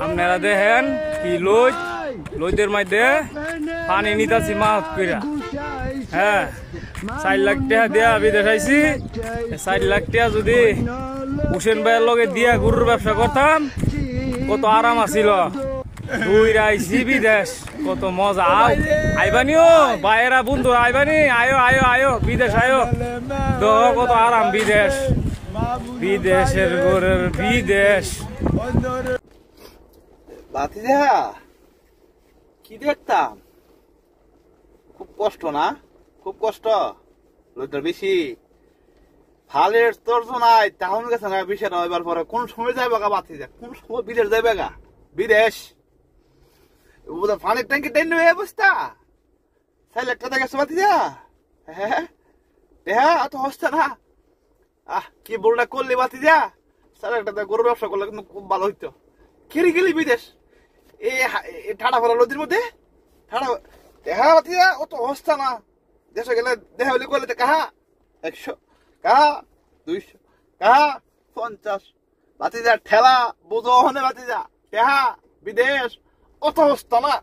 আপনারা দেখেন কি লইদের মধ্যে পানি নিতাছি মাছ কইরা। হ্যাঁ 4 লাখ টাকা দিয়া বিদেশ আইছি। 4 লাখ টাকা যদি হুসেন ভাইয়ের লগে দিয়া গরুর ব্যবসা করতাম কত আরাম আছিল। দুইরা আইছি বিদেশ, কত মজা। আইবানিও ভাইয়েরা বন্ধু, আইবানি, আয়ো আয়ো আয়ো বিদেশ আয়ো। তো কত আরাম বিদেশ, বিদেশের গরের বিদেশ। ভাতিজা কি দেখতাম, খুব কষ্ট না? খুব কষ্ট, লোকটার বেশি ফালের তোর নাই তাহলে গেছে না বিষয় এবার পরে কোন সময় যাইবে গা ভাতিজা, কোন সময় বিদেশ যাইবে গা? বিদেশ পানির ট্যাঙ্কি টেন হয়ে অবস্থা 4 লাখ টাকা গেছে ভাতিজা। হ্যাঁ হ্যাঁ অত হচ্ছে না। কি বলটা করলি ভাতিজা, 4 লাখ টাকা গরুর ব্যবসা করলে কিন্তু খুব ভালো হইতো। কেড়ে গেলি বিদেশ এই ঠাডা ফেলা নদীর মধ্যে ঠাডা। দেখা ভাতিজা অত হচ্ছে না, দেশে গেলে দেখা হইলে করলে কাহা 100, কাহা 200, কাহা 50। ভাতিজা ঠেলা বোঝো হনে ভাতিজা, দেখা বিদেশ অত হচ্ছে না।